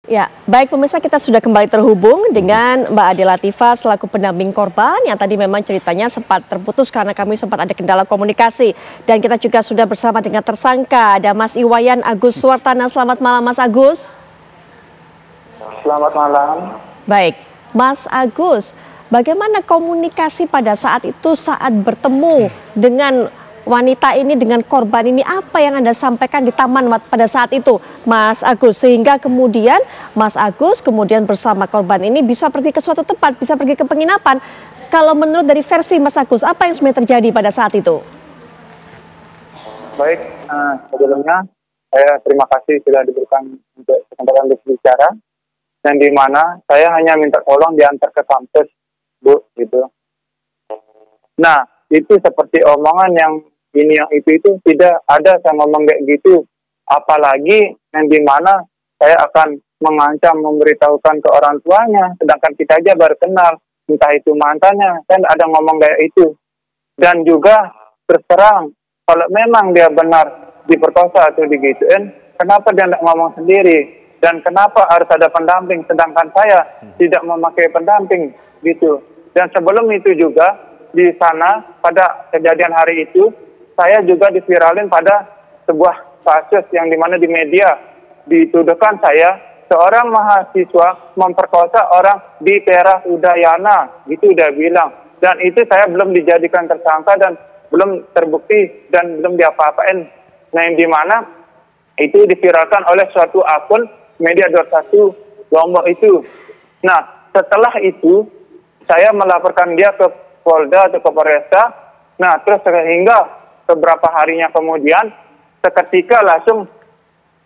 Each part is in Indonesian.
Ya, baik pemirsa, kita sudah kembali terhubung dengan Mbak Ade Latifah selaku pendamping korban yang tadi memang ceritanya sempat terputus karena kami sempat ada kendala komunikasi. Dan kita juga sudah bersama dengan tersangka, ada Mas Iwayan Agus Suwartana. Selamat malam Mas Agus. Selamat malam. Baik, Mas Agus, bagaimana komunikasi pada saat itu saat bertemu dengan wanita ini, dengan korban ini, apa yang Anda sampaikan di taman pada saat itu, Mas Agus, sehingga kemudian Mas Agus kemudian bersama korban ini bisa pergi ke suatu tempat, bisa pergi ke penginapan. Kalau menurut dari versi Mas Agus, apa yang sebenarnya terjadi pada saat itu? Baik, sebelumnya saya terima kasih sudah diberikan untuk kesempatan berbicara, dan di mana saya hanya minta tolong diantar ke kampus, Bu, gitu. Nah, itu seperti omongan yang ini yang itu tidak ada saya ngomong kayak gitu, apalagi yang dimana saya akan mengancam memberitahukan ke orang tuanya, sedangkan kita aja baru kenal, entah itu mantannya, kan ada ngomong kayak itu. Dan juga terserang kalau memang dia benar diperkosa atau digituin, kenapa dia tidak ngomong sendiri, dan kenapa harus ada pendamping sedangkan saya tidak memakai pendamping gitu. Dan sebelum itu juga di sana pada kejadian hari itu saya juga diviralin pada sebuah kasus yang dimana di media dituduhkan saya seorang mahasiswa memperkosa orang di teras Udayana, gitu dia bilang. Dan itu saya belum dijadikan tersangka dan belum terbukti dan belum diapa-apain. Nah, yang dimana itu diviralkan oleh suatu akun media 21 Lombok itu. Nah, setelah itu saya melaporkan dia ke Polda atau ke Polresta. Nah, terus sehingga beberapa harinya kemudian seketika langsung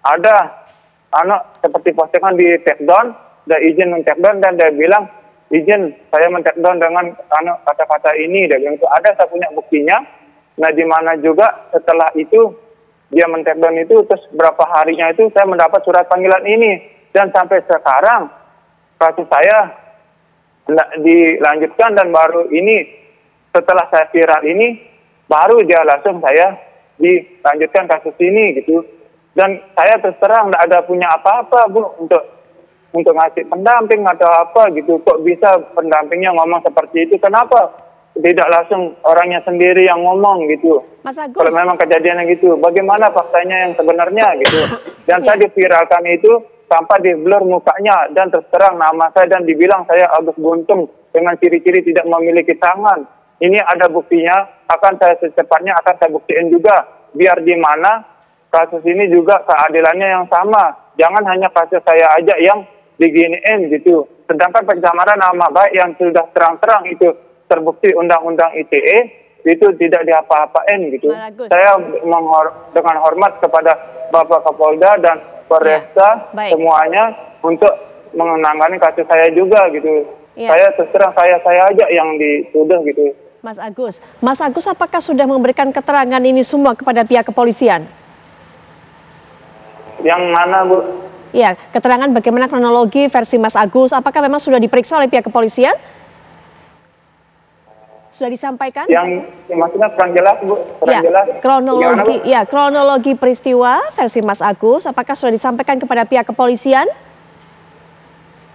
ada seperti postingan di take down, dia izin men-take down dan dia bilang izin saya men-take down dengan kata-kata ini. Dia bilang itu ada, saya punya buktinya. Nah, di mana juga setelah itu dia men-take down itu, terus berapa harinya itu saya mendapat surat panggilan ini, dan sampai sekarang kasus saya dilanjutkan, dan baru ini setelah saya viral ini baru dia langsung saya dilanjutkan kasus ini gitu. Dan saya terus terang tidak ada punya apa-apa, Bu, untuk ngasih pendamping atau apa gitu. Kok bisa pendampingnya ngomong seperti itu? Kenapa tidak langsung orangnya sendiri yang ngomong gitu? Mas Agus, kalau memang kejadiannya gitu, bagaimana faktanya yang sebenarnya gitu? Dan saya diviralkan itu tanpa di-blur mukanya dan terus terang nama saya, dan dibilang saya Agus Buntung dengan ciri-ciri tidak memiliki tangan. Ini ada buktinya, akan saya secepatnya akan saya buktiin juga, biar di mana kasus ini juga keadilannya yang sama. Jangan hanya kasus saya aja yang diginiin gitu. Sedangkan pencemaran nama baik yang sudah terang-terang itu terbukti undang-undang ITE itu tidak diapa-apain gitu. Saya dengan hormat kepada Bapak Kapolda dan Polresta semuanya untuk menangani kasus saya juga gitu. Saya terserah saya aja yang dituduh gitu. Mas Agus, apakah sudah memberikan keterangan ini semua kepada pihak kepolisian? Yang mana, Bu? Ya, keterangan bagaimana kronologi versi Mas Agus, apakah memang sudah diperiksa oleh pihak kepolisian? Sudah disampaikan? Yang maksudnya kurang jelas, Bu. Kurang jelas. Kronologi peristiwa versi Mas Agus, apakah sudah disampaikan kepada pihak kepolisian?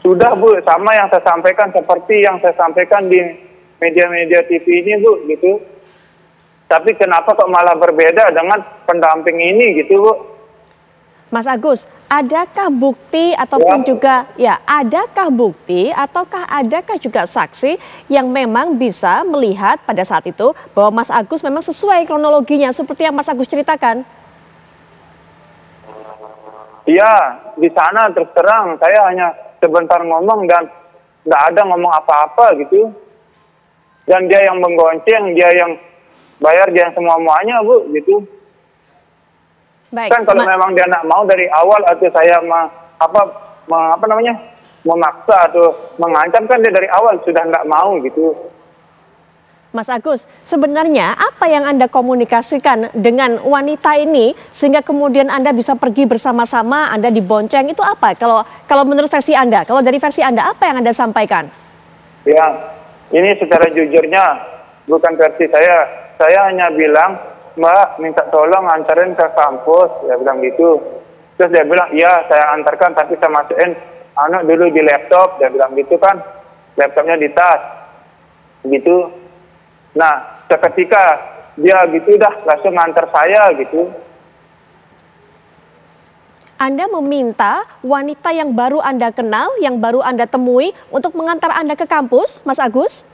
Sudah, Bu, sama yang saya sampaikan seperti yang saya sampaikan di media-media TV ini, Bu, gitu. Tapi kenapa kok malah berbeda dengan pendamping ini gitu, Bu? Mas Agus, adakah bukti ataupun adakah bukti ataukah adakah juga saksi yang memang bisa melihat pada saat itu bahwa Mas Agus memang sesuai kronologinya seperti yang Mas Agus ceritakan? Iya, di sana terus terang saya hanya sebentar ngomong dan nggak ada ngomong apa-apa gitu. Dan dia yang menggonceng, dia yang bayar, dia yang semuanya, Bu, gitu. Baik, kan kalau memang dia tidak mau dari awal atau saya memaksa atau mengancam, kan dia dari awal sudah tidak mau gitu. Mas Agus, sebenarnya apa yang Anda komunikasikan dengan wanita ini sehingga kemudian Anda bisa pergi bersama-sama, Anda dibonceng, itu apa? Kalau menurut versi Anda, kalau dari versi Anda, apa yang Anda sampaikan? Ya, ini secara jujurnya bukan versi saya. Saya hanya bilang, Mbak, minta tolong antarin ke kampus, dia bilang gitu. Terus dia bilang, iya saya antarkan, tapi saya masukin anak dulu di laptop, dia bilang gitu kan, laptopnya di tas, gitu. Nah, seketika dia gitu dah langsung nganter saya gitu. Anda meminta wanita yang baru Anda kenal, yang baru Anda temui untuk mengantar Anda ke kampus, Mas Agus?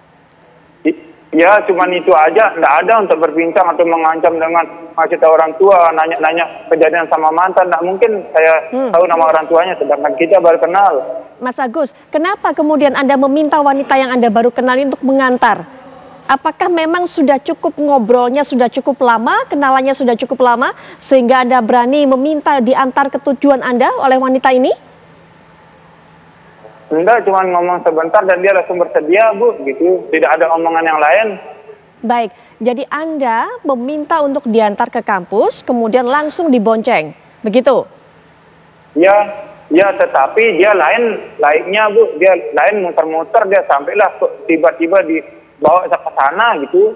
Ya, cuman itu aja, nggak ada untuk berbincang atau mengancam dengan ngasih tahu orang tua, nanya-nanya kejadian sama mantan. Nggak mungkin saya tahu nama orang tuanya, sedangkan kita baru kenal. Mas Agus, kenapa kemudian Anda meminta wanita yang Anda baru kenal untuk mengantar? Apakah memang sudah cukup ngobrolnya, sudah cukup lama, kenalannya sudah cukup lama, sehingga Anda berani meminta diantar ke tujuan Anda oleh wanita ini? Enggak, cuma ngomong sebentar dan dia langsung bersedia, Bu, gitu. Tidak ada omongan yang lain. Baik, jadi Anda meminta untuk diantar ke kampus, kemudian langsung dibonceng, begitu? Ya, ya, tetapi dia lainnya, Bu. Dia lain muter-muter, dia sampailah tiba-tiba dibawa ke sana, gitu.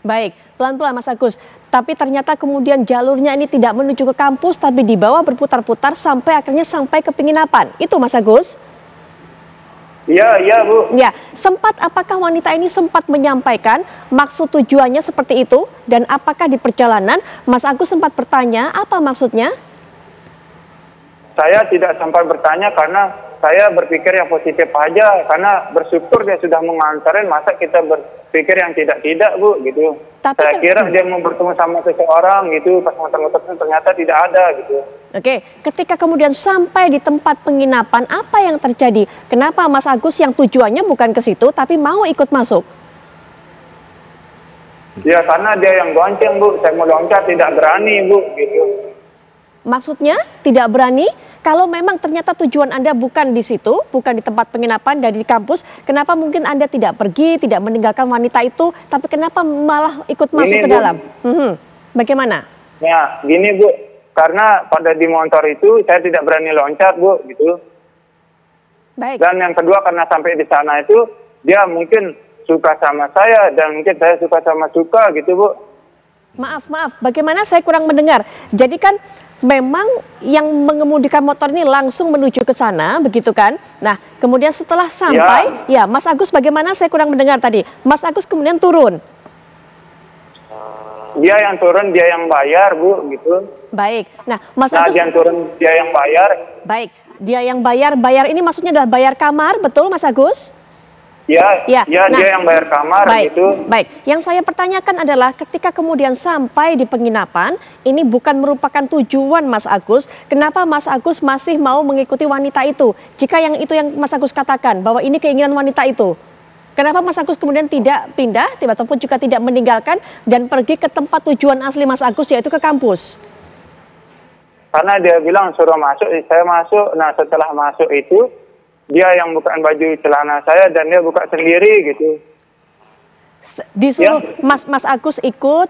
Baik, pelan-pelan Mas Agus. Tapi ternyata kemudian jalurnya ini tidak menuju ke kampus, tapi dibawa berputar-putar sampai akhirnya sampai ke penginapan. Itu Mas Agus? Iya, iya, Bu. Ya, apakah wanita ini sempat menyampaikan maksud tujuannya seperti itu? Dan apakah di perjalanan Mas Agus sempat bertanya apa maksudnya? Saya tidak sempat bertanya karena saya berpikir yang positif aja. Karena bersyukur dia sudah mengantarin, masa kita berpikir yang tidak-tidak, Bu, gitu. Tapi saya kira dia mau bertemu sama seseorang gitu, pas muter-muter ternyata tidak ada, gitu. Oke, ketika kemudian sampai di tempat penginapan, apa yang terjadi? Kenapa Mas Agus yang tujuannya bukan ke situ, tapi mau ikut masuk? Ya, karena dia yang gonceng, Bu. Saya mau loncat, tidak berani, Bu, gitu. Maksudnya tidak berani? Kalau memang ternyata tujuan Anda bukan di situ, bukan di tempat penginapan dan di kampus, kenapa mungkin Anda tidak pergi, tidak meninggalkan wanita itu, tapi kenapa malah ikut masuk ke dalam? Bagaimana? Ya, gini, Bu. Karena pada di motor itu saya tidak berani loncat, Bu, gitu. Baik. Dan yang kedua karena sampai di sana itu dia mungkin suka sama saya dan mungkin saya suka gitu, Bu. Maaf, bagaimana saya kurang mendengar. Jadi kan memang yang mengemudikan motor ini langsung menuju ke sana, begitu kan? Nah, kemudian setelah sampai, ya Mas Agus bagaimana saya kurang mendengar tadi. Mas Agus kemudian turun. Dia yang turun, dia yang bayar, Bu, gitu. Baik. Nah, Mas Agus. Dia yang turun, dia yang bayar. Baik. Dia yang bayar. Bayar ini maksudnya adalah bayar kamar, betul Mas Agus? Ya, nah, dia yang bayar kamar, baik, gitu. Baik. Yang saya pertanyakan adalah ketika kemudian sampai di penginapan, ini bukan merupakan tujuan Mas Agus. Kenapa Mas Agus masih mau mengikuti wanita itu? Jika yang itu yang Mas Agus katakan bahwa ini keinginan wanita itu. Kenapa Mas Agus kemudian tidak pindah, ataupun juga tidak meninggalkan dan pergi ke tempat tujuan asli Mas Agus, yaitu ke kampus? Karena dia bilang suruh masuk, saya masuk. Nah, setelah masuk itu, dia yang bukain baju celana saya dan dia buka sendiri, gitu. Disuruh ya. Mas Agus ikut,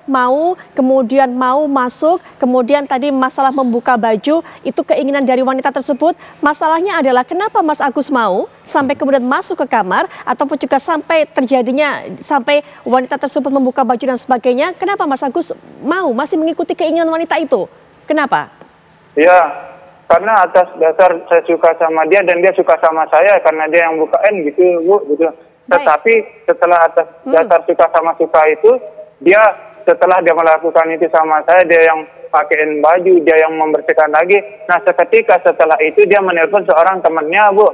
kemudian mau masuk, kemudian tadi masalah membuka baju, itu keinginan dari wanita tersebut. Masalahnya adalah kenapa Mas Agus mau sampai kemudian masuk ke kamar, ataupun juga sampai wanita tersebut membuka baju dan sebagainya. Kenapa Mas Agus masih mengikuti keinginan wanita itu? Kenapa? Ya, karena atas dasar saya suka sama dia dan dia suka sama saya karena dia yang bukain, gitu, Bu, gitu. Tetapi setelah atas dasar suka itu, dia setelah dia melakukan itu sama saya, dia yang pakaiin baju, dia yang membersihkan lagi. Nah, seketika setelah itu dia menelpon seorang temannya, Bu.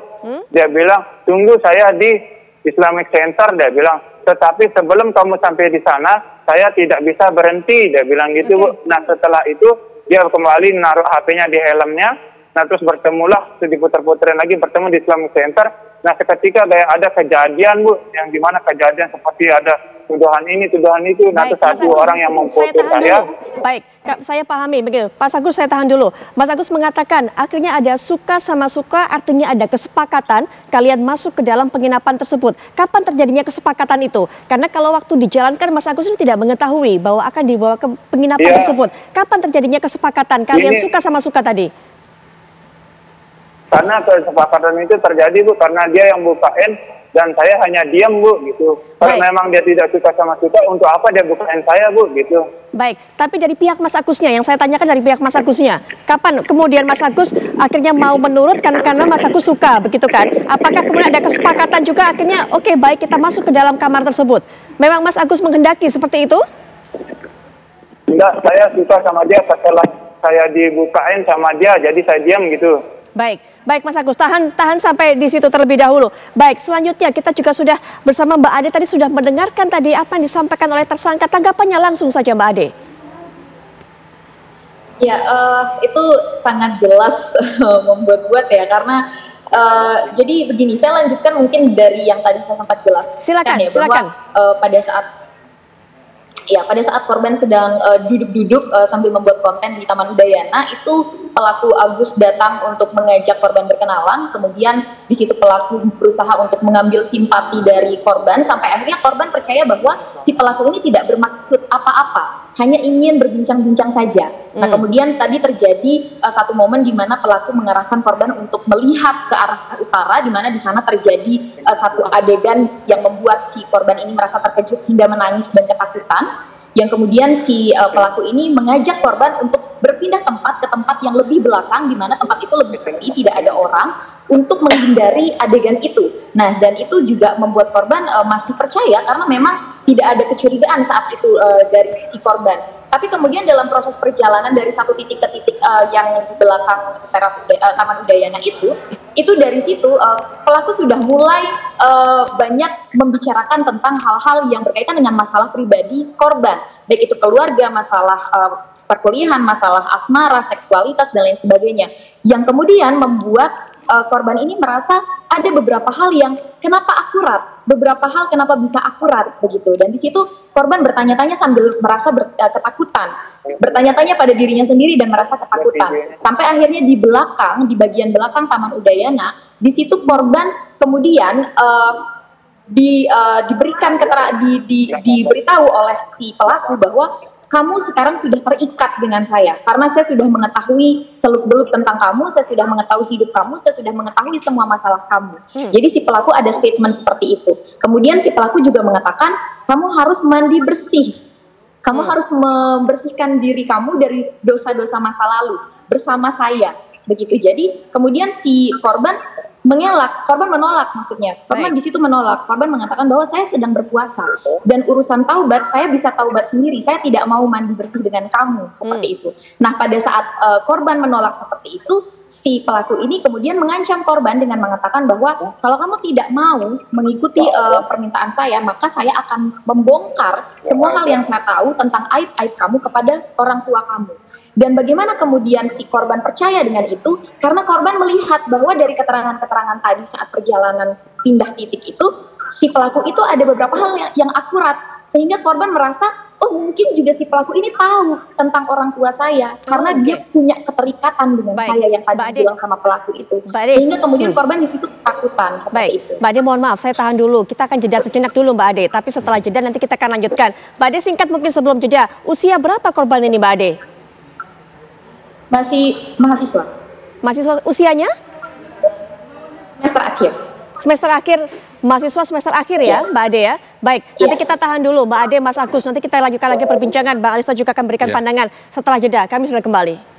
Dia bilang, tunggu saya di Islamic Center, dia bilang. Tetapi sebelum kamu sampai di sana, saya tidak bisa berhenti, dia bilang gitu, Bu. Nah, setelah itu dia kembali naruh HP-nya di helmnya. Nah, terus bertemulah, diputer-puterin lagi, bertemu di Islamic Center. Nah, seketika ada kejadian, Bu, yang dimana kejadian seperti ada tuduhan ini, tuduhan itu. Nah, itu satu orang yang memfoto saya. Baik, saya pahami begitu. Pak Agus, saya tahan dulu. Mas Agus mengatakan akhirnya ada suka sama suka, artinya ada kesepakatan kalian masuk ke dalam penginapan tersebut. Kapan terjadinya kesepakatan itu? Karena kalau waktu dijalankan Mas Agus ini tidak mengetahui bahwa akan dibawa ke penginapan tersebut. Kapan terjadinya kesepakatan kalian suka sama suka tadi? Karena kesepakatan itu terjadi, Bu, karena dia yang bukain dan saya hanya diam, Bu, gitu. Kalau Baik. memang dia tidak suka sama kita, untuk apa dia bukain saya, Bu, gitu. Baik, tapi dari pihak Mas Agusnya, yang saya tanyakan dari pihak Mas Agusnya, kapan kemudian Mas Agus akhirnya mau menurut karena Mas Agus suka, begitu kan? Apakah kemudian ada kesepakatan juga akhirnya, oke, baik, kita masuk ke dalam kamar tersebut? Memang Mas Agus menghendaki seperti itu? Enggak, saya suka sama dia setelah saya dibukain sama dia, jadi saya diam gitu. Baik, baik Mas Agus, tahan sampai di situ terlebih dahulu. Baik, selanjutnya kita juga sudah bersama Mbak Ade tadi sudah mendengarkan tadi apa yang disampaikan oleh tersangka. Tanggapannya langsung saja Mbak Ade. Ya, itu sangat jelas membuat-buat ya, karena jadi begini, saya lanjutkan mungkin dari yang tadi saya sempat jelaskan. Silakan, ya, silakan. Bahwa pada saat korban sedang duduk-duduk sambil membuat konten di Taman Udayana, itu pelaku Agus datang untuk mengajak korban berkenalan. Kemudian di situ pelaku berusaha untuk mengambil simpati dari korban, sampai akhirnya korban percaya bahwa si pelaku ini tidak bermaksud apa-apa, hanya ingin berbincang-bincang saja. Nah, kemudian tadi terjadi satu momen di mana pelaku mengarahkan korban untuk melihat ke arah utara, di mana di sana terjadi satu adegan yang membuat si korban ini merasa terkejut hingga menangis dan ketakutan. Yang kemudian si pelaku ini mengajak korban untuk berpindah tempat ke tempat yang lebih belakang, di mana tempat itu lebih sepi, tidak ada orang, untuk menghindari adegan itu. Nah, dan itu juga membuat korban masih percaya karena memang tidak ada kecurigaan saat itu dari sisi korban. Tapi kemudian dalam proses perjalanan dari satu titik ke titik yang di belakang teras Taman Udayana itu dari situ pelaku sudah mulai banyak membicarakan tentang hal-hal yang berkaitan dengan masalah pribadi korban, baik itu keluarga, masalah perkuliahan, masalah asmara, seksualitas, dan lain sebagainya, yang kemudian membuat korban ini merasa ada beberapa hal yang kenapa akurat, beberapa hal kenapa bisa akurat begitu. Dan di situ korban bertanya-tanya sambil merasa ketakutan, bertanya-tanya pada dirinya sendiri dan merasa ketakutan. Sampai akhirnya di belakang, di bagian belakang Taman Udayana, di situ korban kemudian diberikan diberitahu oleh si pelaku bahwa kamu sekarang sudah terikat dengan saya, karena saya sudah mengetahui seluk-beluk tentang kamu, saya sudah mengetahui hidup kamu, saya sudah mengetahui semua masalah kamu. Jadi si pelaku ada statement seperti itu. Kemudian si pelaku juga mengatakan, kamu harus mandi bersih, kamu harus membersihkan diri kamu dari dosa-dosa masa lalu bersama saya, begitu. Jadi kemudian si korban menolak maksudnya. Korban di situ menolak. Korban mengatakan bahwa saya sedang berpuasa dan urusan taubat saya bisa taubat sendiri. Saya tidak mau mandi bersih dengan kamu, seperti itu. Nah, pada saat korban menolak seperti itu, si pelaku ini kemudian mengancam korban dengan mengatakan bahwa kalau kamu tidak mau mengikuti permintaan saya, maka saya akan membongkar semua hal yang saya tahu tentang aib-aib kamu kepada orang tua kamu. Dan bagaimana kemudian si korban percaya dengan itu? Karena korban melihat bahwa dari keterangan-keterangan tadi saat perjalanan pindah titik itu, si pelaku itu ada beberapa hal yang akurat. Sehingga korban merasa, oh mungkin juga si pelaku ini tahu tentang orang tua saya. Karena dia punya keterikatan dengan saya yang tadi bilang sama pelaku itu. Sehingga kemudian korban di situ ketakutan seperti itu. Mbak Ade, mohon maaf, saya tahan dulu. Kita akan jeda sejenak dulu Mbak Ade. Tapi setelah jeda nanti kita akan lanjutkan. Mbak Ade, singkat mungkin sebelum jeda. Usia berapa korban ini Mbak Ade? Masih mahasiswa. Mahasiswa usianya? Semester akhir. Semester akhir, mahasiswa semester akhir ya Mbak Ade ya? Baik, nanti kita tahan dulu Mbak Ade, Mas Agus. Nanti kita lanjutkan lagi perbincangan. Mbak Alisa juga akan berikan pandangan setelah jeda. Kami sudah kembali.